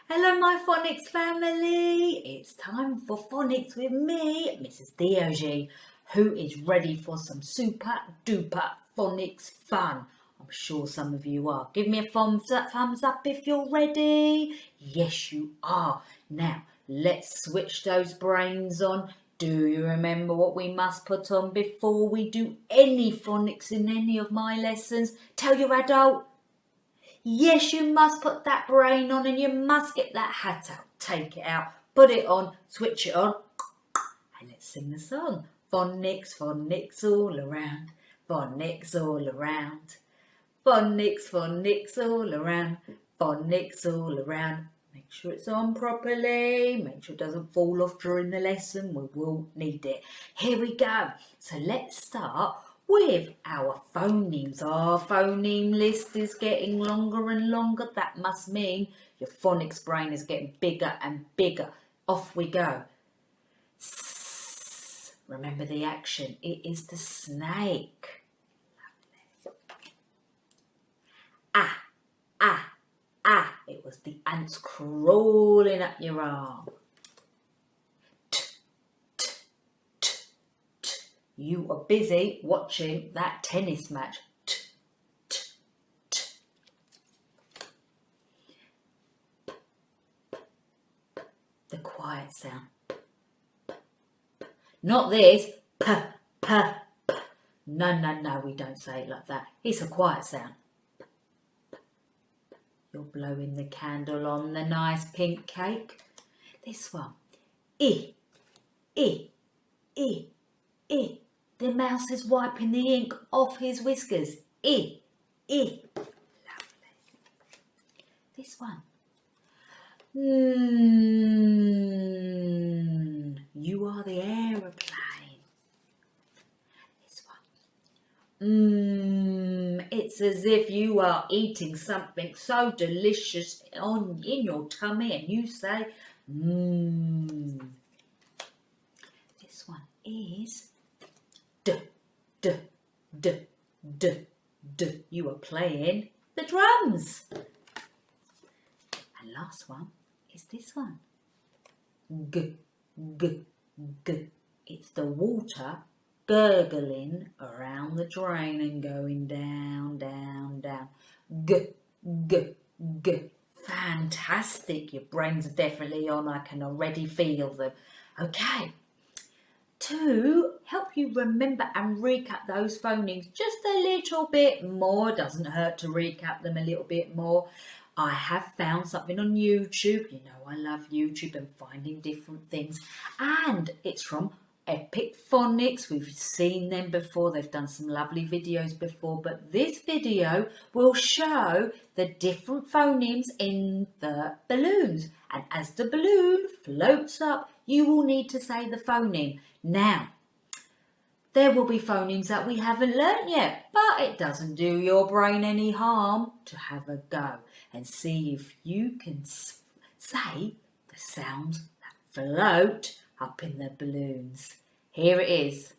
Hello my Phonics family, it's time for Phonics with me, Mrs Doji, who is ready for some super duper Phonics fun. I'm sure some of you are. Give me a thumbs up if you're ready. Yes you are. Now let's switch those brains on. Do you remember what we must put on before we do any Phonics in any of my lessons? Tell your adult. Yes, you must put that brain on and you must get that hat out. Take it out, put it on, switch it on, and let's sing the song. Phonics, phonics all around, phonics all around. Phonics, phonics all around, phonics all around. Make sure it's on properly, make sure it doesn't fall off during the lesson, we will need it. Here we go. So let's start with our phonemes. Our phoneme list is getting longer and longer. That must mean your phonics brain is getting bigger and bigger. Off we go. S. Remember the action. It is the snake. Ah, ah, ah. It was the ants crawling up your arm. You are busy watching that tennis match. The quiet sound. Not this. P, p, p. No, we don't say it like that. It's a quiet sound. You're blowing the candle on the nice pink cake. This one. E, E, E, E. The mouse is wiping the ink off his whiskers. E, E. Lovely. This one. You are the aeroplane. This one. It's as if you are eating something so delicious in your tummy and you say, This one is D, D, D, D, D. You are playing the drums. And last one is this one. G, G, G. It's the water gurgling around the drain and going down, down, down. G, G, G. Fantastic. Your brains are definitely on. I can already feel them. Okay. To help you remember and recap those phonemes just a little bit more, doesn't hurt to recap them a little bit more, I have found something on YouTube. You know I love YouTube and finding different things, and it's from EpicPhonics. We've seen them before, they've done some lovely videos before, but this video will show the different phonemes in the balloons, and as the balloon floats up you will need to say the phoneme. Now, there will be phonemes that we haven't learnt yet, but it doesn't do your brain any harm to have a go and see if you can say the sounds that float up in the balloons. Here it is.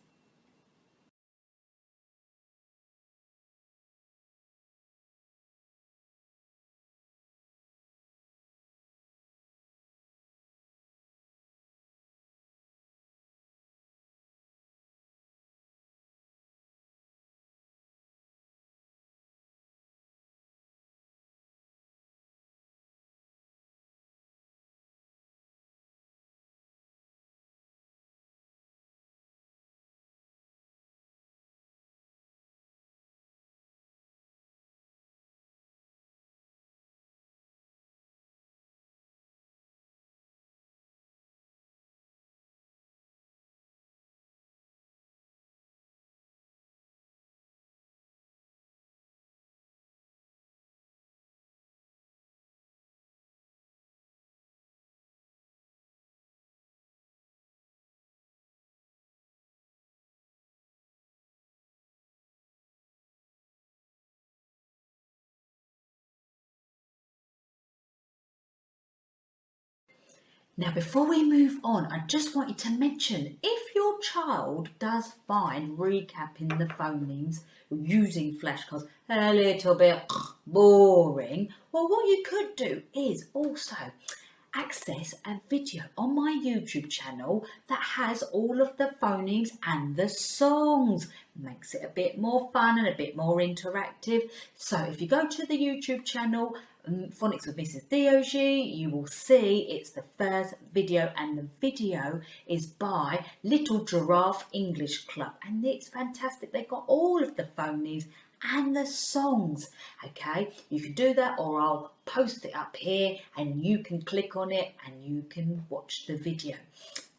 Now, before we move on, I just wanted to mention, if your child does find recapping the phonemes using flashcards a little bit boring, well, what you could do is also access a video on my YouTube channel that has all of the phonemes and the songs. Makes it a bit more fun and a bit more interactive. So if you go to the YouTube channel, Phonics with Mrs Doji, you will see it's the first video, and the video is by Little Giraffe English Club, and it's fantastic. They've got all of the phonemes and the songs. Okay, you can do that, or I'll post it up here and you can click on it and you can watch the video.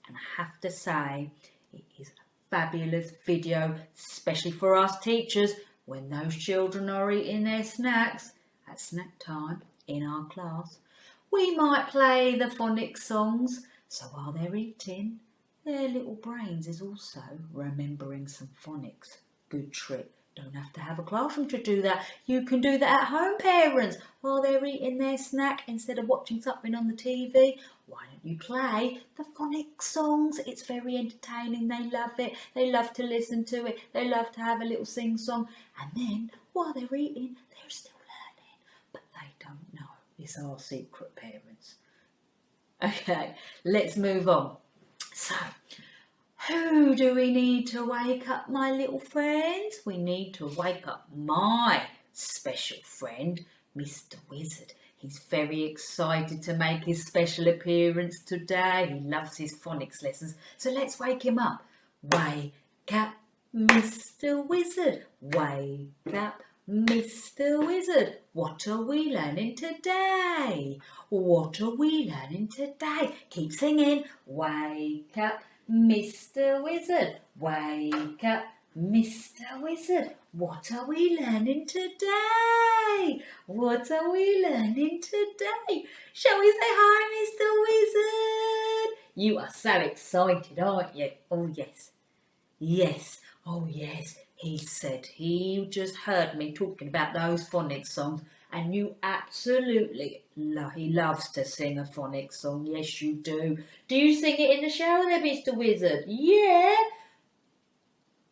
And I have to say, it is a fabulous video, especially for us teachers when those children are eating their snacks at snack time in our class. We might play the phonics songs, so while they're eating, their little brains is also remembering some phonics. Good trick. Don't have to have a classroom to do that. You can do that at home, parents, while they're eating their snack. Instead of watching something on the TV, why don't you play the phonics songs? It's very entertaining. They love it. They love to listen to it. They love to have a little sing-song. And then, while they're eating, they're still learning. But they don't know. It's our secret, parents. Okay, let's move on. So, who do we need to wake up, my little friends? We need to wake up my special friend, Mr. Wizard. He's very excited to make his special appearance today. He loves his phonics lessons. So let's wake him up. Wake up, Mr. Wizard. Wake up, Mr. Wizard. What are we learning today? What are we learning today? Keep singing. Wake up, Mr. Wizard, wake up, Mr. Wizard. What are we learning today? What are we learning today? Shall we say hi, Mr. Wizard? You are so excited, aren't you? Oh, yes. Yes. Oh, yes. He said he just heard me talking about those phonics songs, and you absolutely he loves to sing a phonics song. Yes, you do. Do you sing it in the shower there, Mr. Wizard? Yeah.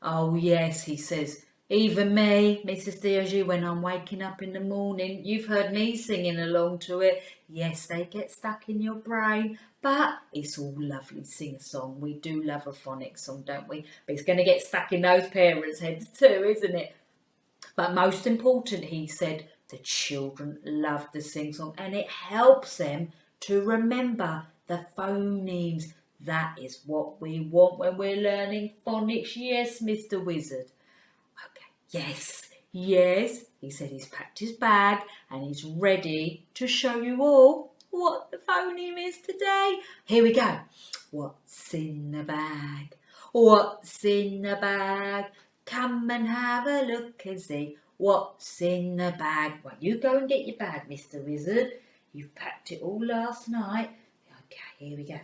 Oh, yes, he says. Even me, Mrs Doji, when I'm waking up in the morning, you've heard me singing along to it. Yes, they get stuck in your brain, but it's all lovely sing-song. We do love a phonics song, don't we? But it's going to get stuck in those parents' heads too, isn't it? But most important, he said, the children love the sing-song, and it helps them to remember the phonemes. That is what we want when we're learning phonics. Yes, Mr. Wizard. Okay, yes, yes. He said he's packed his bag and he's ready to show you all what the phoneme is today. Here we go. What's in the bag? What's in the bag? Come and have a look and see what's in the bag. Right, you go and get your bag, Mr. Wizard. You've packed it all last night. Okay, here we go. Oh,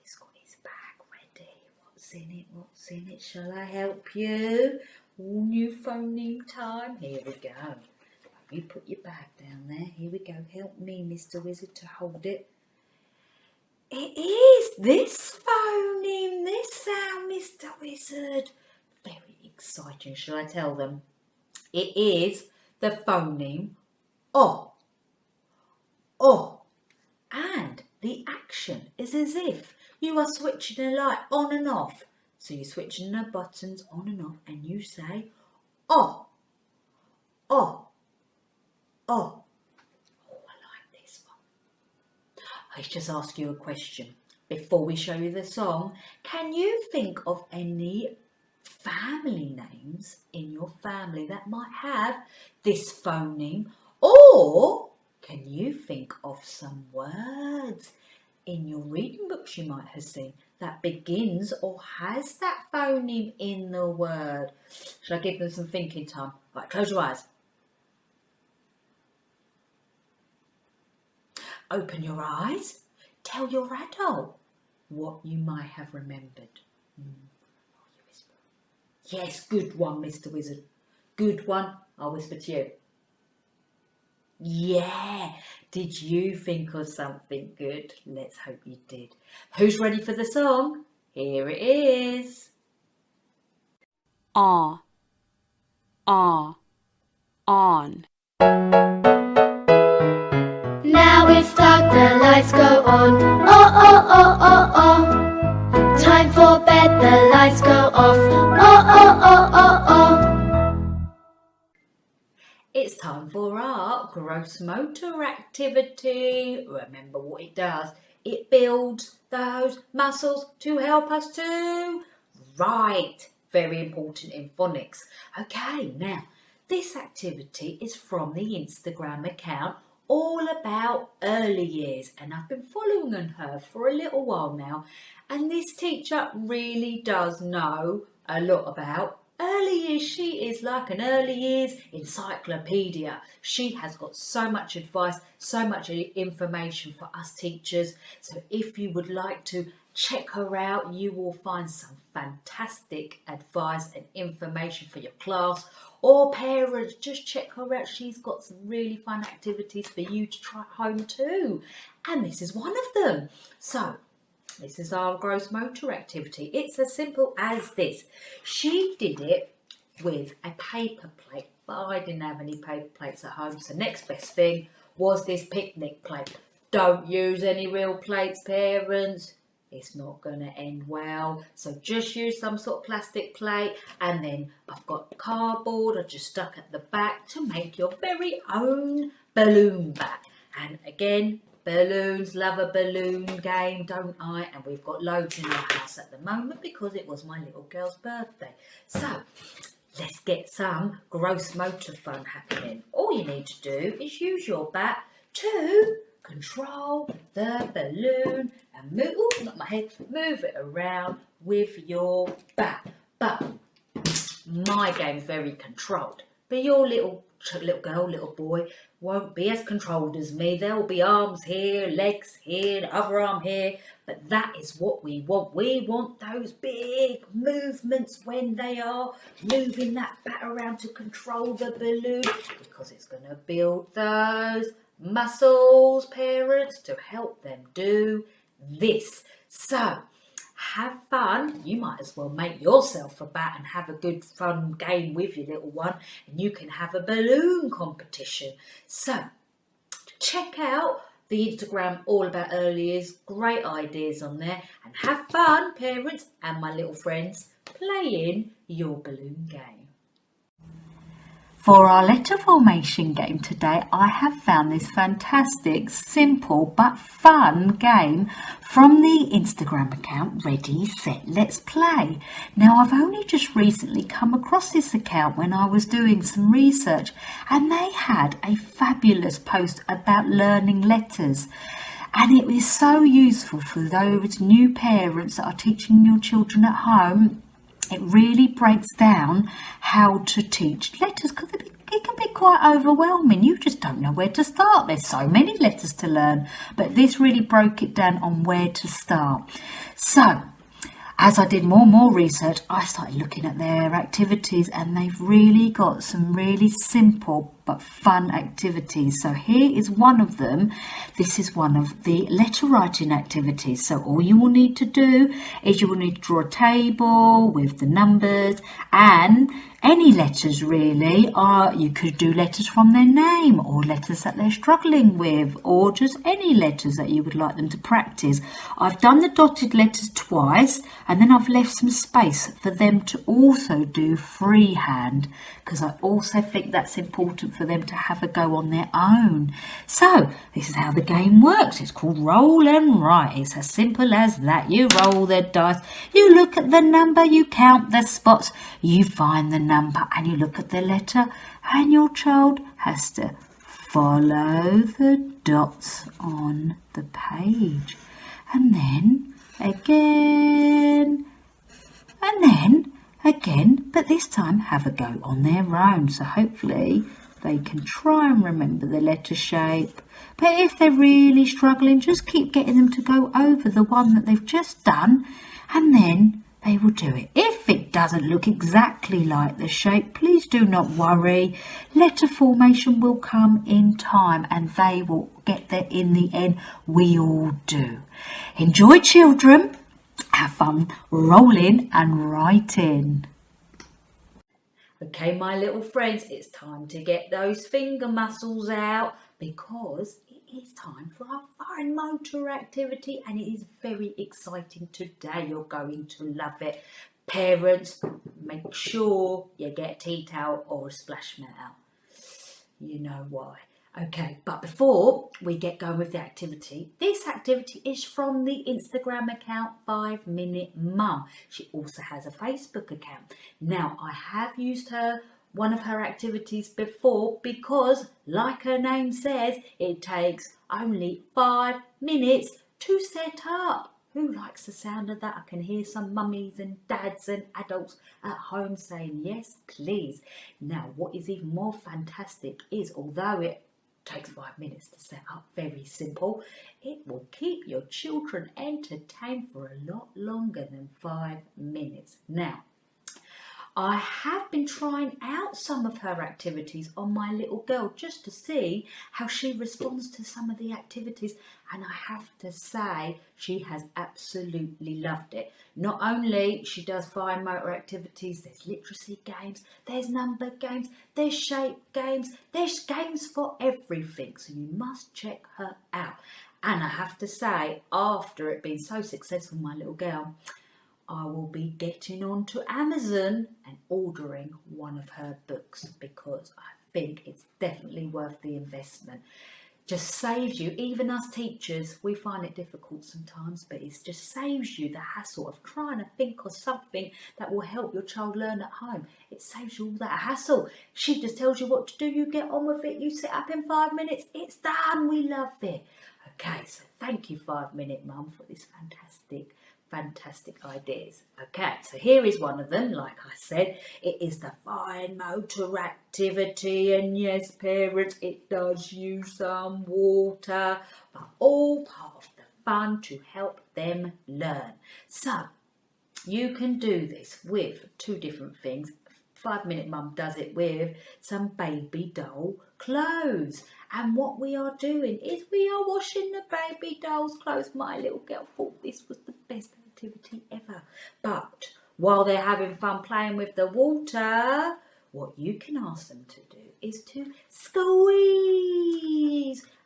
he's got his bag ready. What's in it? What's in it? Shall I help you? All new phoneme time. Here we go. You put your bag down there. Here we go. Help me, Mr. Wizard, to hold it. It is this phoneme, this sound, Mr. Wizard. Very exciting. Shall I tell them? It is the phoneme O. O. And the action is as if you are switching a light on and off. So you're switching the buttons on and off, and you say O. O. O. Oh, I like this one. I just ask you a question. Before we show you the song, can you think of any family names in your family that might have this phoneme? Or can you think of some words in your reading books you might have seen that begins or has that phoneme in the word? Shall I give them some thinking time? Right, close your eyes. Open your eyes. Tell your adult what you might have remembered. Yes, good one, Mr. Wizard. Good one. I'll whisper to you. Yeah, did you think of something good? Let's hope you did. Who's ready for the song? Here it is. On. Now it's dark, the lights go on. Oh, oh, oh, oh, oh. Time for bed, the lights go off. Oh, oh, oh, oh, oh. It's time for our gross motor activity. Remember what it does. It builds those muscles to help us to write. Very important in phonics. Okay, now this activity is from the Instagram account all about early years, and I've been following her for a little while now, and this teacher really does know a lot about early years. She is like an early years encyclopedia. She has got so much advice, so much information for us teachers. So if you would like to check her out, you will find some fantastic advice and information for your class. Or parents, just check her out. She's got some really fun activities for you to try at home too. And this is one of them. So this is our gross motor activity. It's as simple as this. She did it with a paper plate, but I didn't have any paper plates at home. So next best thing was this picnic plate. Don't use any real plates, parents. It's not going to end well. So just use some sort of plastic plate. And then I've got cardboard I just stuck at the back to make your very own balloon bat. And again, balloons, love a balloon game, don't I? And we've got loads in our house at the moment because it was my little girl's birthday. So let's get some gross motor fun happening. All you need to do is use your bat to control the balloon and move, ooh, not my head, move it around with your bat. But my game's very controlled. But your little girl, little boy won't be as controlled as me. There will be arms here, legs here, other arm here. But that is what we want. We want those big movements when they are moving that bat around to control the balloon, because it's going to build those muscles, parents, to help them do this. So have fun. You might as well make yourself a bat and have a good fun game with your little one, and you can have a balloon competition. So check out the Instagram all about early years. Great ideas on there, and have fun, parents and my little friends, playing your balloon game. For our letter formation game today, I have found this fantastic, simple but fun game from the Instagram account Ready, Set, Let's Play. Now, I've only just recently come across this account when I was doing some research, and they had a fabulous post about learning letters. And it is so useful for those new parents that are teaching your children at home. It really breaks down how to teach letters, because it can be quite overwhelming. You just don't know where to start. There's so many letters to learn, but this really broke it down on where to start. So as I did more and more research, I started looking at their activities, and they've really got some really simple but fun activities. So here is one of them. This is one of the letter writing activities. So all you will need to do is you will need to draw a table with the numbers and any letters really. You could do letters from their name, or letters that they're struggling with, or just any letters that you would like them to practice. I've done the dotted letters twice, and then I've left some space for them to also do freehand, because I also think that's important for them to have a go on their own. So this is how the game works. It's called Roll and Write. It's as simple as that. You roll the dice, you look at the number, you count the spots, you find the number, and you look at the letter, and your child has to follow the dots on the page, and then again, and then again, but this time have a go on their own. So hopefully they can try and remember the letter shape. But if they're really struggling, just keep getting them to go over the one that they've just done, and then they will do it. If it it doesn't look exactly like the shape, please do not worry. Letter formation will come in time and they will get there in the end. We all do. Enjoy, children. Have fun rolling and writing. Okay, my little friends, it's time to get those finger muscles out because it is time for our fine motor activity and it is very exciting today. You're going to love it. Parents, make sure you get a tea towel or a splash mat out. You know why. Okay, but before we get going with the activity, this activity is from the Instagram account 5 Minute Mum. She also has a Facebook account. Now, I have used one of her activities before because, like her name says, it takes only 5 minutes to set up. Who likes the sound of that? I can hear some mummies and dads and adults at home saying, yes, please. Now, what is even more fantastic is, although it takes 5 minutes to set up, very simple, it will keep your children entertained for a lot longer than 5 minutes. Now, I have been trying out some of her activities on my little girl just to see how she responds to some of the activities, and I have to say she has absolutely loved it. Not only she does fine motor activities, there's literacy games, there's number games, there's shape games, there's games for everything, so you must check her out. And I have to say, after it being so successful, my little girl, I will be getting onto Amazon and ordering one of her books because I think it's definitely worth the investment. Just saves you, even us teachers, we find it difficult sometimes, but it just saves you the hassle of trying to think of something that will help your child learn at home. It saves you all that hassle. She just tells you what to do, you get on with it, you set up in 5 minutes, it's done, we love it. Okay, so thank you 5 Minute Mum for this fantastic ideas. Okay, so here is one of them. Like I said, it is the fine motor activity, and yes, parents, it does use some water, but all part of the fun to help them learn. So you can do this with 2 different things. 5 Minute Mum does it with some baby doll clothes, and what we are doing is we are washing the baby doll's clothes. My little girl thought this was the best activity ever, but while they're having fun playing with the water, what you can ask them to do is to squeeze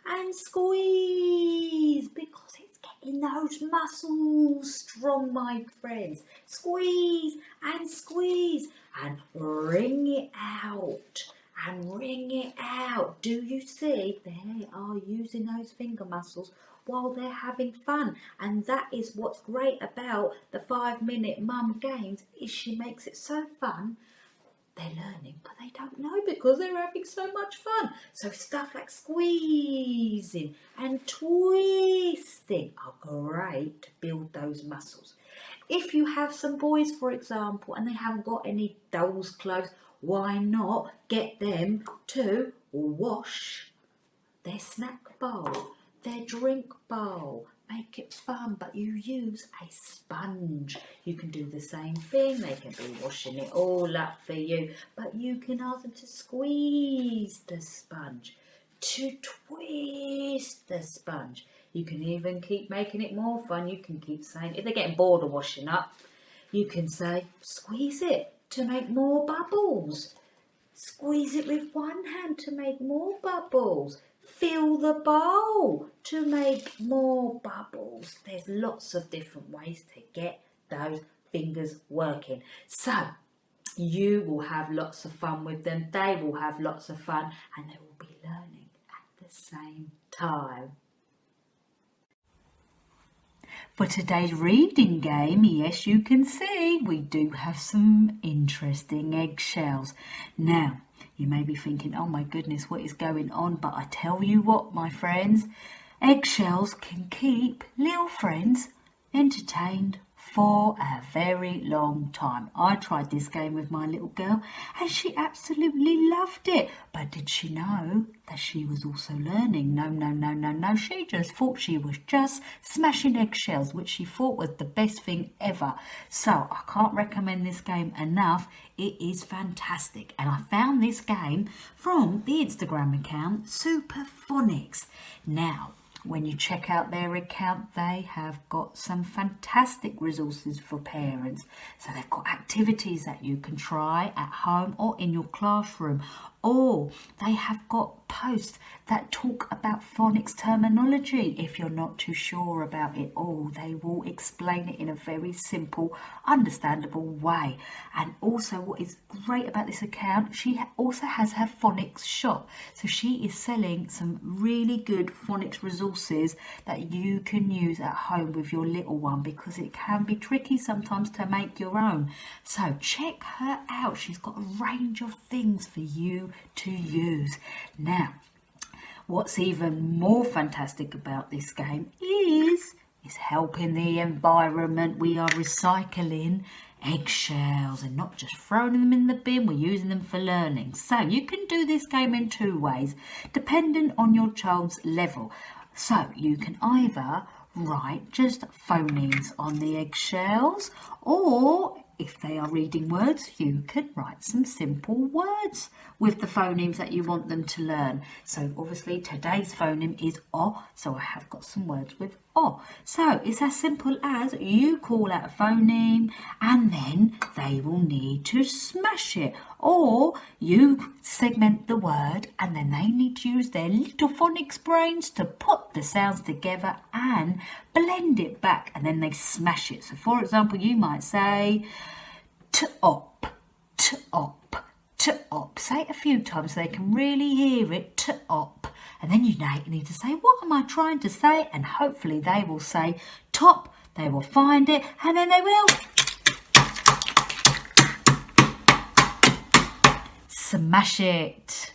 and squeeze, because it's getting those muscles strong, my friends. Squeeze and squeeze and wring it out and wring it out. Do you see? They are using those finger muscles while they're having fun, and that is what's great about the 5 Minute Mum games, is she makes it so fun. They're learning, but they don't know because they're having so much fun. So stuff like squeezing and twisting are great to build those muscles. If you have some boys, for example, and they haven't got any doll's clothes, why not get them to wash their snack bowl, their drink bowl. Make it fun, but you use a sponge. You can do the same thing. They can be washing it all up for you, but you can ask them to squeeze the sponge, to twist the sponge. You can even keep making it more fun. You can keep saying, if they're getting bored of washing up, you can say, squeeze it to make more bubbles. Squeeze it with one hand to make more bubbles. Fill the bowl to make more bubbles. There's lots of different ways to get those fingers working. So you will have lots of fun with them. They will have lots of fun, and they will be learning at the same time. For today's reading game, yes, you can see we do have some interesting eggshells. Now, you may be thinking, oh my goodness, what is going on? But I tell you what, my friends, eggshells can keep little friends entertained for a very long time. I tried this game with my little girl and she absolutely loved it. But did she know that she was also learning? No. She just thought she was just smashing eggshells, which she thought was the best thing ever. So I can't recommend this game enough. It is fantastic. And I found this game from the Instagram account Super Phonics. Now, when you check out their account, they have got some fantastic resources for parents. So they've got activities that you can try at home or in your classroom. Or they have got posts that talk about phonics terminology if you're not too sure about it. Or they will explain it in a very simple, understandable way. And also what is great about this account, she also has her phonics shop. So she is selling some really good phonics resources that you can use at home with your little one, because it can be tricky sometimes to make your own. So check her out. She's got a range of things for you to use. Now, what's even more fantastic about this game is helping the environment. We are recycling eggshells and not just throwing them in the bin, we're using them for learning. So you can do this game in two ways, depending on your child's level. So you can either write just phonemes on the eggshells, or if they are reading words, you can write some simple words with the phonemes that you want them to learn. So obviously today's phoneme is O, so I have got some words with O. So it's as simple as you call out a phoneme and then they will need to smash it. Or you segment the word and then they need to use their little phonics brains to put the sounds together and blend it back, and then they smash it. So for example, you might say t-op, t-op, t-op. Say it a few times so they can really hear it, t-op. And then you need to say, what am I trying to say? And hopefully they will say top, they will find it, and then they will smash it.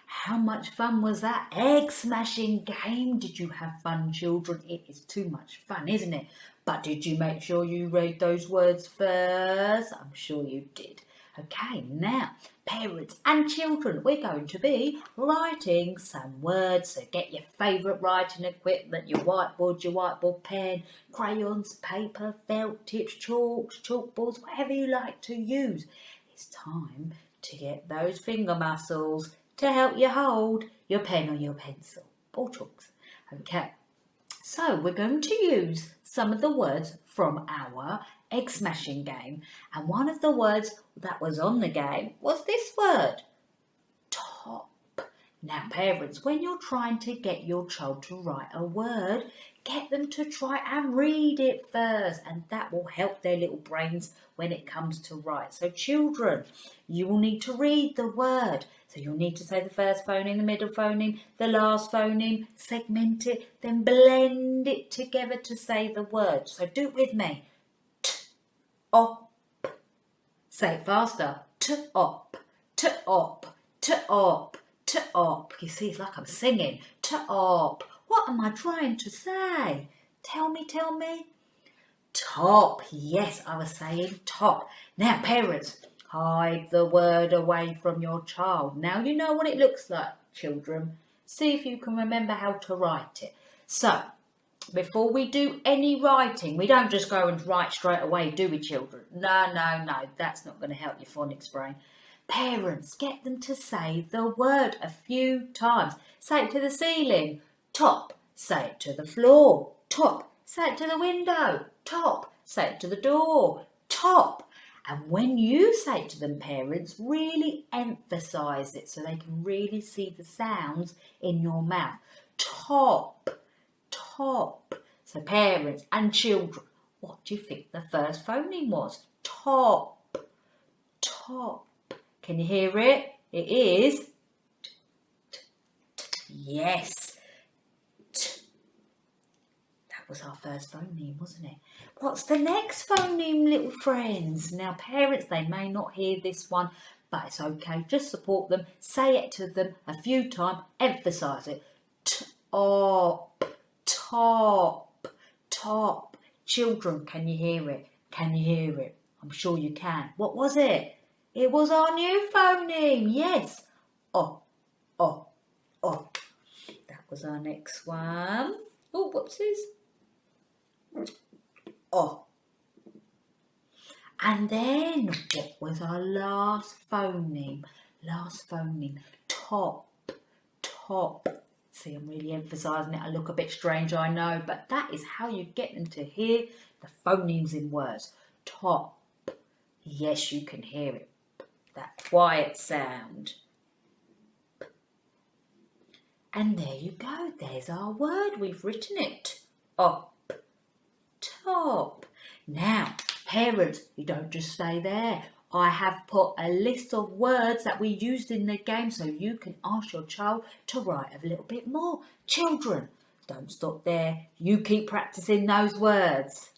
How much fun was that egg smashing game? Did you have fun, children? It is too much fun, isn't it? But did you make sure you read those words first? I'm sure you did. Okay, now, parents and children, we're going to be writing some words. So get your favourite writing equipment, your whiteboard pen, crayons, paper, felt tips, chalks, chalkboards, whatever you like to use. It's time to get those finger muscles to help you hold your pen or your pencil or chalks. Okay, so we're going to use some of the words from our egg smashing game, and one of the words that was on the game was this word, top. Now parents, when you're trying to get your child to write a word, get them to try and read it first, and that will help their little brains when it comes to write. So children, you will need to read the word. So you'll need to say the first phoneme, the middle phoneme, the last phoneme, segment it, then blend it together to say the word. So do it with me. T-op. Say it faster. T-op, t-op, t-op, t-op. You see, it's like I'm singing. T-op. What am I trying to say? Tell me. Top. Yes, I was saying top. Now, parents, hide the word away from your child. Now you know what it looks like, children. See if you can remember how to write it. So, before we do any writing, we don't just go and write straight away, do we, children? No, that's not going to help your phonics brain. Parents, get them to say the word a few times. Say it to the ceiling, top. Say it to the floor, top. Say it to the window, top. Say it to the door, top. And when you say it to them, parents, really emphasise it so they can really see the sounds in your mouth. Top, top. So parents and children, what do you think the first phoneme was? Top, top. Can you hear it? It is yes. That was our first phoneme, wasn't it? What's the next phoneme, little friends? Now, parents, they may not hear this one, but it's okay. Just support them. Say it to them a few times. Emphasise it. Top, top, top. top. Children, can you hear it? Can you hear it? I'm sure you can. What was it? It was our new phoneme. Yes. Oh, oh, oh. That was our next one. Oh, whoopsies. Oh. And then, what was our last phoneme? Last phoneme. Top. Top. See, I'm really emphasising it. I look a bit strange, I know, but that is how you get them to hear the phonemes in words. Top. Yes, you can hear it. That quiet sound. And there you go. There's our word. We've written it. Up. Top. Now, parents, you don't just stay there. I have put a list of words that we used in the game so you can ask your child to write a little bit more. Children, don't stop there. You keep practicing those words.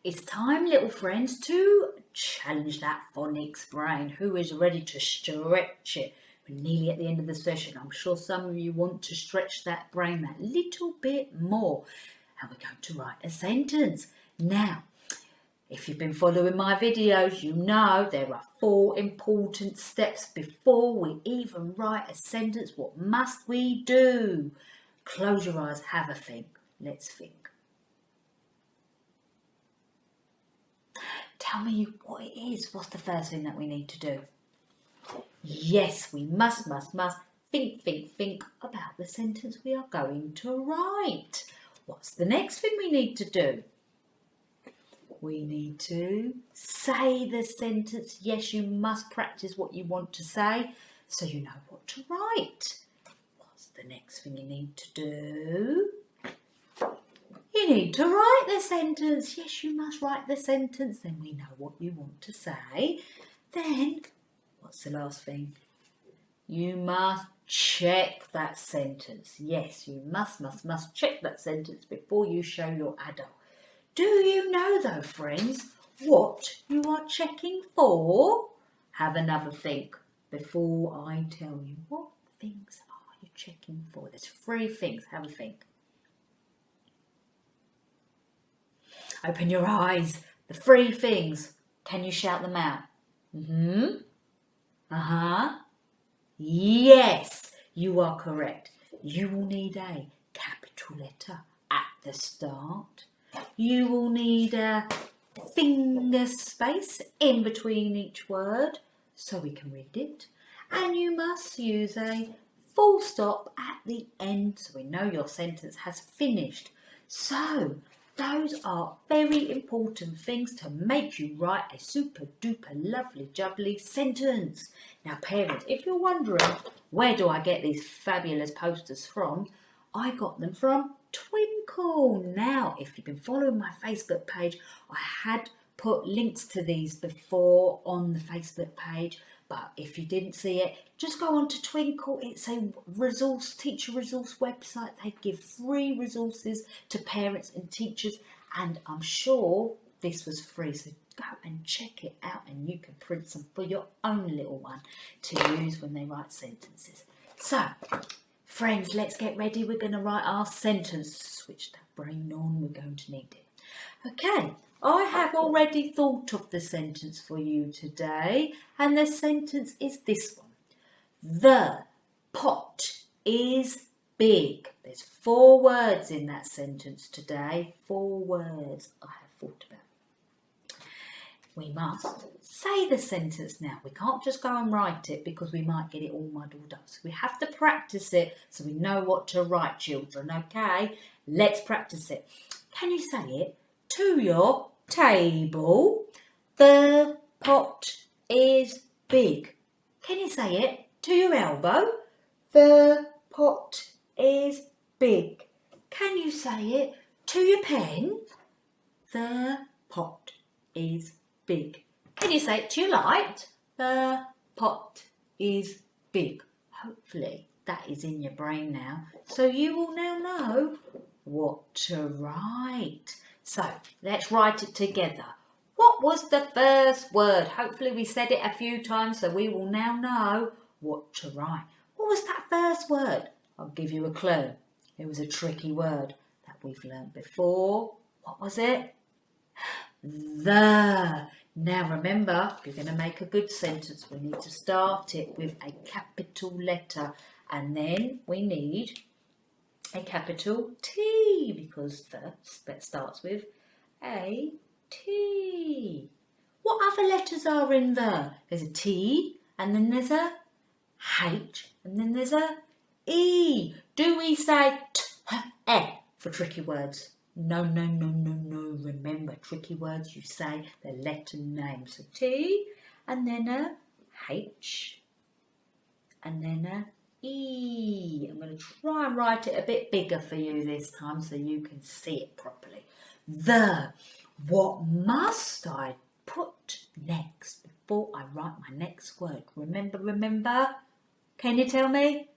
It's time, little friends, to challenge that phonics brain. Who is ready to stretch it? We're nearly at the end of the session. I'm sure some of you want to stretch that brain that little bit more. And we're going to write a sentence. Now, if you've been following my videos, you know there are 4 important steps before we even write a sentence. What must we do? Close your eyes, have a think. Let's think. Tell me what it is. What's the first thing that we need to do? Yes, we must think about the sentence we are going to write. What's the next thing we need to do? We need to say the sentence. Yes, you must practice what you want to say so you know what to write. What's the next thing you need to do? You need to write the sentence. Yes, you must write the sentence. Then we know what you want to say. Then, what's the last thing? You must check that sentence. Yes, you must check that sentence before you show your adult. Do you know, though, friends, what you are checking for? Have another think before I tell you. What things are you checking for? There's 3 things. Have a think. Open your eyes. The 3 things. Can you shout them out? Yes, you are correct. You will need a capital letter at the start. You will need a finger space in between each word so we can read it. And you must use a full stop at the end so we know your sentence has finished. So, those are very important things to make you write a super duper lovely jubbly sentence. Now parents, if you're wondering where do I get these fabulous posters from, I got them from Twinkle. Now, if you've been following my Facebook page, I had put links to these before on the Facebook page, but if you didn't see it, just go on to Twinkle. It's a teacher resource website. They give free resources to parents and teachers, and I'm sure this was free, so go and check it out and you can print some for your own little one to use when they write sentences. So, friends, let's get ready. We're going to write our sentence. Switch that brain on. We're going to need it. Okay, I have already thought of the sentence for you today, and the sentence is this one. The pot is big. There's 4 words in that sentence today. 4 words I have thought about. We must say the sentence now. We can't just go and write it because we might get it all muddled up. So we have to practice it so we know what to write, children, okay? Let's practice it. Can you say it? To your table, the pot is big. Can you say it? To your elbow, the pot is big. Can you say it? To your pen, the pot is big. Can you say it to your light? The pot is big. Hopefully that is in your brain now, so you will now know what to write. So let's write it together. What was the first word? Hopefully we said it a few times, so we will now know what to write. What was that first word? I'll give you a clue. It was a tricky word. That we've learnt before. What was it? The. Now remember, if you're going to make a good sentence, we need to start it with a capital letter, and then we need a capital T, because the starts with a T. What other letters are in the? There's a T, and then there's a H, and then there's a E. Do we say T, for tricky words? No. Remember, tricky words, you say the letter name. So T, and then a H, and then a E. I'm going to try and write it a bit bigger for you this time so you can see it properly. The. What must I put next before I write my next word? Remember? Can you tell me?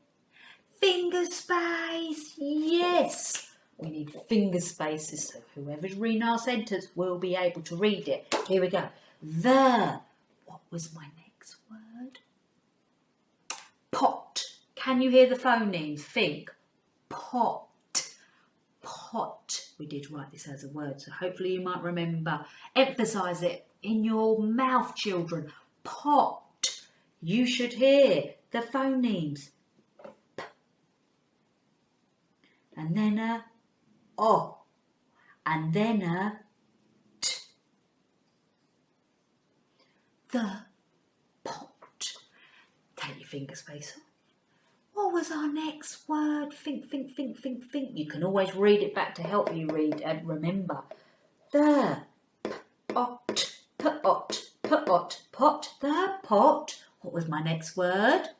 Finger space. Yes. We need finger spaces so whoever's reading our sentence will be able to read it. Here we go. The. What was my next word? Pot. Can you hear the phonemes? Think. Pot. Pot. We did write this as a word, so hopefully you might remember. Emphasise it in your mouth, children. Pot. You should hear the phonemes. P. And then a O. And then a T. The pot. Take your finger space off. What was our next word? Think. You can always read it back to help you read and remember. The pot, pot, the pot. What was my next word?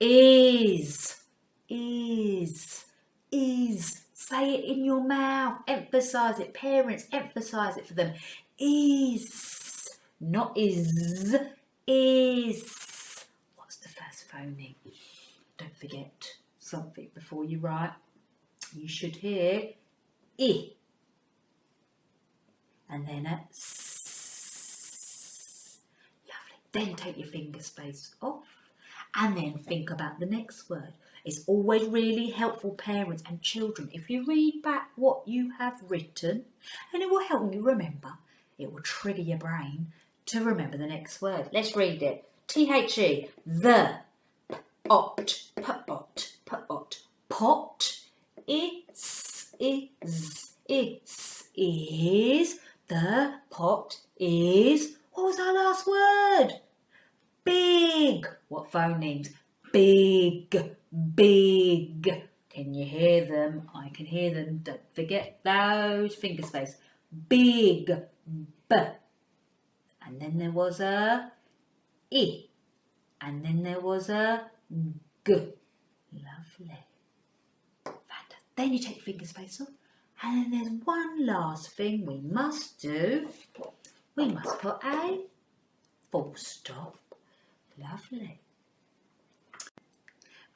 Is. Say it in your mouth. Emphasise it. Parents, emphasise it for them. Is. Not is. Is. What's the first phoneme? Don't forget something before you write. You should hear I. And then a S. Lovely. Then take your finger space off and then think about the next word. It's always really helpful, parents and children, if you read back what you have written, and it will help you remember. It will trigger your brain to remember the next word. Let's read it. T-H-E, the. Pot, pot, is, the pot is, what was our last word? Big. What phonemes? Big. Can you hear them? I can hear them. Don't forget those finger space. Big. B. And then there was a I. And then there was a G. Lovely. Fantastic. Then you take your finger space off. And then there's one last thing we must do. We must put a full stop. Lovely.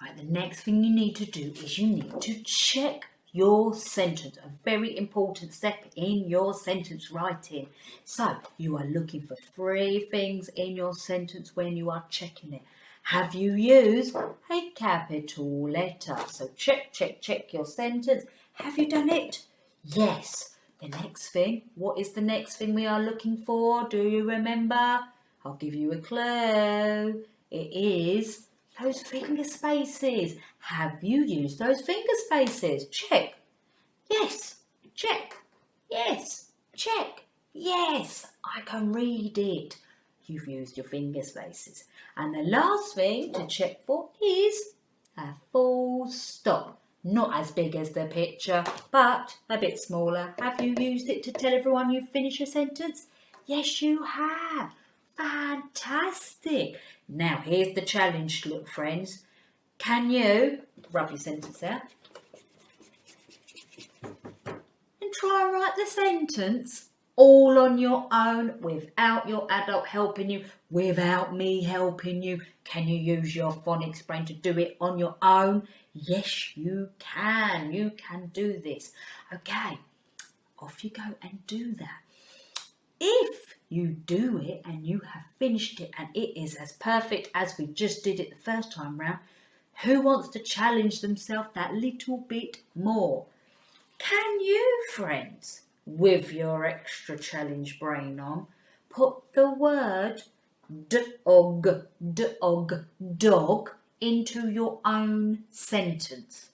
Right, the next thing you need to do is you need to check your sentence. A very important step in your sentence writing. So you are looking for 3 things in your sentence when you are checking it. Have you used a capital letter? So check your sentence. Have you done it? Yes. The next thing, what is the next thing we are looking for? Do you remember? I'll give you a clue. It is those finger spaces. Have you used those finger spaces? Check. Yes. Check. Yes. Check. Yes. I can read it. You've used your finger spaces. And the last thing to check for is a full stop. Not as big as the picture, but a bit smaller. Have you used it to tell everyone you've finished a sentence? Yes, you have. Fantastic. Now, here's the challenge, little friends. Can you rub your sentence out and try and write the sentence all on your own without your adult helping you, without me helping you? Can you use your phonics brain to do it on your own? Yes, you can. You can do this. Okay, off you go and do that. If you do it and you have finished it and it is as perfect as we just did it the first time round, who wants to challenge themselves that little bit more? Can you, friends, with your extra challenge brain on, put the word dog into your own sentence?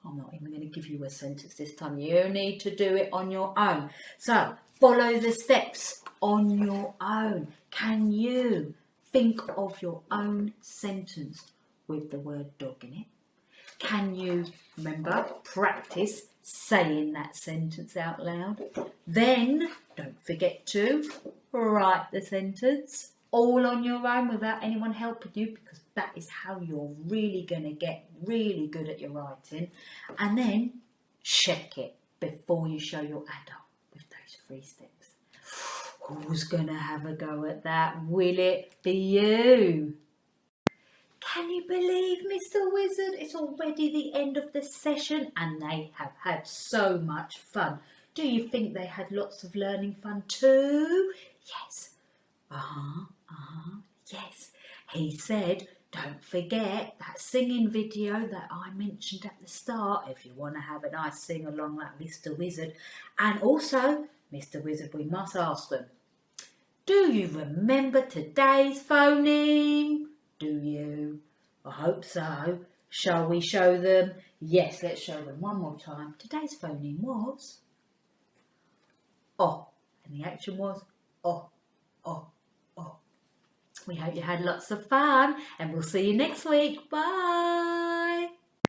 I'm not even going to give you a sentence this time. You need to do it on your own. So follow the steps on your own. Can you think of your own sentence with the word dog in it? Can you, remember, practice saying that sentence out loud? Then don't forget to write the sentence all on your own without anyone helping you, because that is how you're really going to get really good at your writing. And then check it before you show your adult with those 3 steps. Who's going to have a go at that? Will it be you? Can you believe, Mr. Wizard? It's already the end of the session and they have had so much fun. Do you think they had lots of learning fun too? Yes. Yes. He said, don't forget that singing video that I mentioned at the start if you want to have a nice sing along like Mr. Wizard. And also, Mr. Wizard, we must ask them, do you remember today's phoneme? Do you? I hope so. Shall we show them? Yes, let's show them one more time. Today's phoneme was oh, and the action was oh, oh, oh. We hope you had lots of fun and we'll see you next week. Bye.